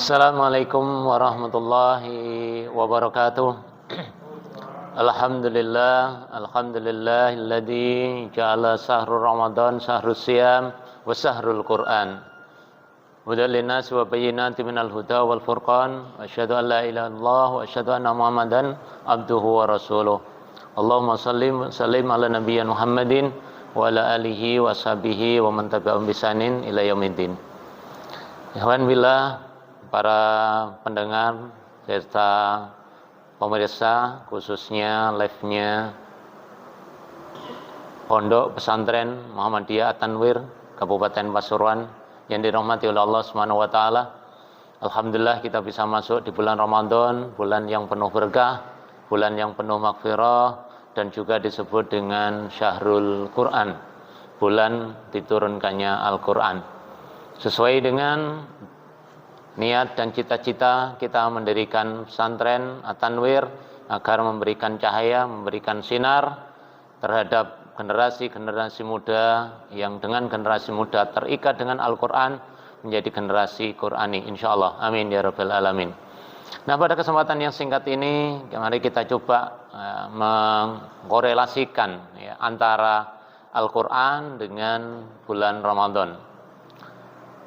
Assalamualaikum warahmatullahi wabarakatuh. Alhamdulillahilladzi ja'ala syahrul Ramadan syahrus siyam wa syahrul Qur'an. Hudan linnas wa bayyinatin minal huda wal furqan. Asyhadu an la ilaha illallah wa asyhadu anna Muhammadan abduhu wa rasuluh. Allahumma sallim ala nabiyyina Muhammadin wa ala alihi wa sahbihi wa man tabi'ahum bi ihsanin ila yaumiddin. Ikhwan billah, para pendengar serta pemirsa, khususnya live-nya Pondok Pesantren Muhammadiyah At-Tanwir Kabupaten Pasuruan yang dirahmati oleh Allah Subhanahu wa taala. Alhamdulillah kita bisa masuk di bulan Ramadan, bulan yang penuh berkah, bulan yang penuh maghfirah, dan juga disebut dengan Syahrul Quran, bulan diturunkannya Al-Quran. Sesuai dengan niat dan cita-cita kita mendirikan pesantren At-Tanwir agar memberikan cahaya, memberikan sinar terhadap generasi-generasi muda yang dengan generasi muda terikat dengan Al-Quran menjadi generasi Qurani, insyaallah. Amin ya rabbal alamin. Nah, pada kesempatan yang singkat ini mari kita coba mengkorelasikan antara Al-Quran dengan bulan Ramadan.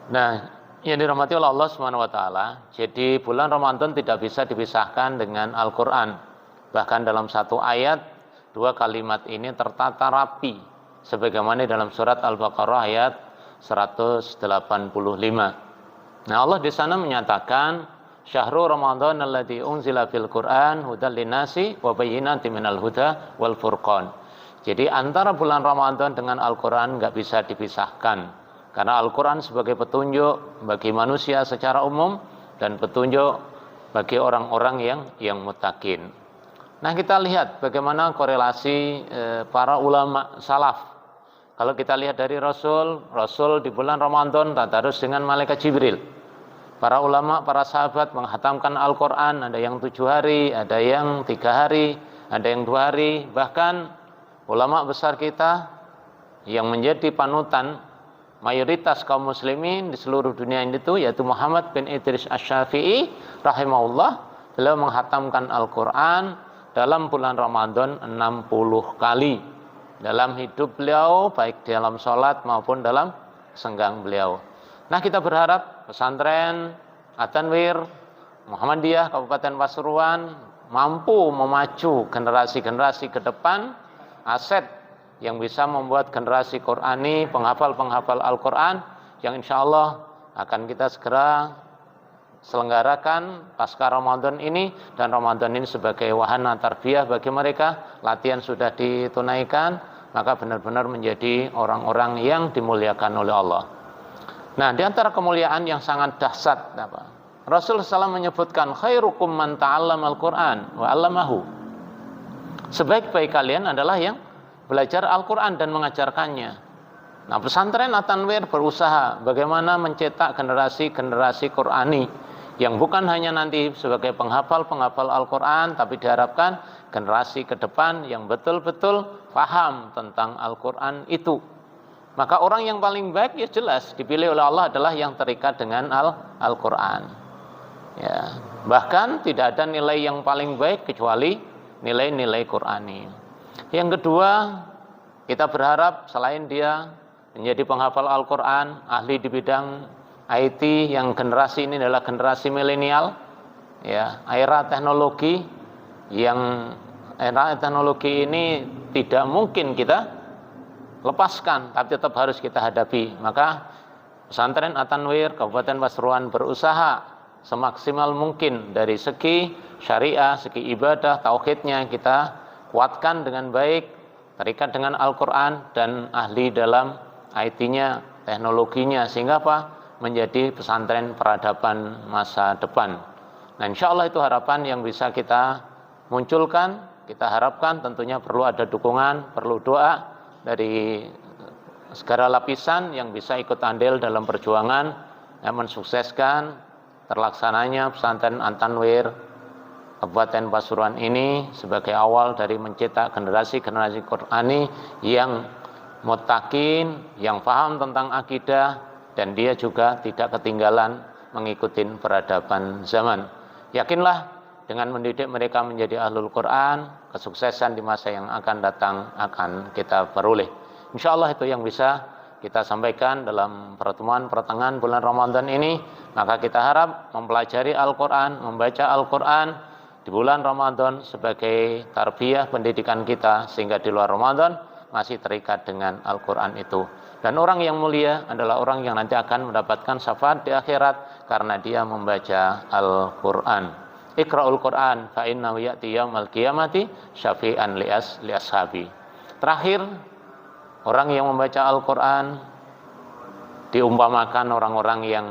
Nah, yang dirahmati oleh Allah Subhanahu wa taala, jadi bulan Ramadan tidak bisa dipisahkan dengan Al-Qur'an. Bahkan dalam satu ayat, dua kalimat ini tertata rapi sebagaimana dalam surat Al-Baqarah ayat 185. Nah, Allah di sana menyatakan Syahrul Ramadan alladzi unzila fil Qur'an hudal linnasi wa bayyinatin minal huda wal furqan. Jadi antara bulan Ramadan dengan Al-Qur'an enggak bisa dipisahkan. Karena Al-Quran sebagai petunjuk bagi manusia secara umum dan petunjuk bagi orang-orang yang muttaqin. Nah, kita lihat bagaimana korelasi para ulama salaf. Kalau kita lihat dari Rasul di bulan Ramadan tadarus dengan malaikat Jibril. Para ulama, para sahabat menghatamkan Al-Quran, ada yang 7 hari, ada yang 3 hari, ada yang 2 hari. Bahkan ulama besar kita yang menjadi panutan mayoritas kaum muslimin di seluruh dunia itu, yaitu Muhammad bin Idris Asy-Syafi'i rahimahullah, beliau menghatamkan Al-Quran dalam bulan Ramadan 60 kali dalam hidup beliau, baik dalam sholat maupun dalam senggang beliau. Nah, kita berharap pesantren At-Tanwir Muhammadiyah Kabupaten Pasuruan mampu memacu generasi-generasi ke depan, aset yang bisa membuat generasi Qurani, penghafal-penghafal Al-Quran yang insya Allah akan kita segera selenggarakan pasca Ramadan ini, dan Ramadan ini sebagai wahana tarbiyah bagi mereka, latihan sudah ditunaikan, maka benar-benar menjadi orang-orang yang dimuliakan oleh Allah. Nah, di antara kemuliaan yang sangat dahsyat, Rasulullah SAW menyebutkan khairukum man ta'allama Al-Quran wa 'allamahu. Sebaik-baik kalian adalah yang belajar Al-Quran dan mengajarkannya. Nah, pesantren At-Tanwir berusaha bagaimana mencetak generasi-generasi Qurani yang bukan hanya nanti sebagai penghafal-penghafal Al-Quran, tapi diharapkan generasi ke depan yang betul-betul paham tentang Al-Quran itu. Maka orang yang paling baik ya jelas dipilih oleh Allah adalah yang terikat dengan Al-Quran. Ya, bahkan tidak ada nilai yang paling baik kecuali nilai-nilai Qurani. Yang kedua, kita berharap selain dia menjadi penghafal Al-Quran, ahli di bidang IT, yang generasi ini adalah generasi milenial, ya, era teknologi ini tidak mungkin kita lepaskan, tapi tetap harus kita hadapi. Maka pesantren At-Tanwir Kabupaten Pasuruan berusaha semaksimal mungkin dari segi syariah, segi ibadah, tauhidnya kita kuatkan dengan baik, terikat dengan Al-Quran dan ahli dalam IT-nya, teknologinya, sehingga menjadi pesantren peradaban masa depan. Nah, insya Allah itu harapan yang bisa kita munculkan. Kita harapkan tentunya perlu ada dukungan, perlu doa dari segala lapisan yang bisa ikut andil dalam perjuangan mensukseskan terlaksananya pesantren At-Tanwir Kabupaten Pasuruan ini sebagai awal dari mencetak generasi-generasi Qurani yang muttaqin, yang paham tentang akidah, dan dia juga tidak ketinggalan mengikuti peradaban zaman. Yakinlah dengan mendidik mereka menjadi ahlul Quran, kesuksesan di masa yang akan datang akan kita peroleh. Insya Allah itu yang bisa kita sampaikan dalam pertemuan pertengahan bulan Ramadan ini. Maka kita harap mempelajari Al-Quran, membaca Al-Quran di bulan Ramadan sebagai tarbiyah pendidikan kita, sehingga di luar Ramadan masih terikat dengan Al-Quran itu. Dan orang yang mulia adalah orang yang nanti akan mendapatkan syafaat di akhirat karena dia membaca Al-Quran. Iqra'ul Quran fa innahu ya'ti yaumal qiyamati syafi'an li ashabi. Terakhir, orang yang membaca Al-Quran diumpamakan orang-orang yang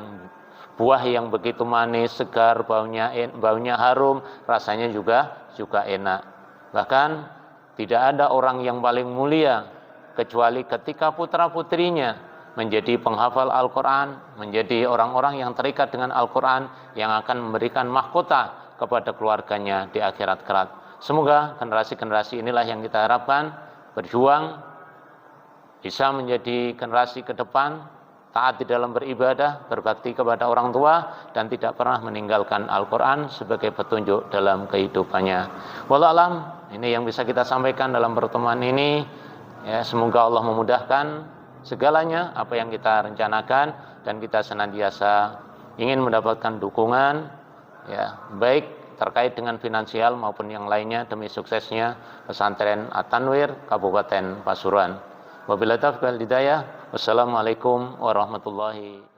buah yang begitu manis, segar, baunya harum, rasanya juga enak. Bahkan tidak ada orang yang paling mulia kecuali ketika putra-putrinya menjadi penghafal Al-Quran, menjadi orang-orang yang terikat dengan Al-Quran, yang akan memberikan mahkota kepada keluarganya di akhirat kelak. Semoga generasi-generasi inilah yang kita harapkan berjuang, bisa menjadi generasi ke depan, taat di dalam beribadah, berbakti kepada orang tua, dan tidak pernah meninggalkan Al-Quran sebagai petunjuk dalam kehidupannya. Wallahu a'lam, ini yang bisa kita sampaikan dalam pertemuan ini. Ya, semoga Allah memudahkan segalanya apa yang kita rencanakan, dan kita senantiasa ingin mendapatkan dukungan, ya, baik terkait dengan finansial maupun yang lainnya demi suksesnya pesantren At-Tanwir Kabupaten Pasuruan. Wabillahi taufiq wal hidayah. Wassalamualaikum warahmatullahi wabarakatuh.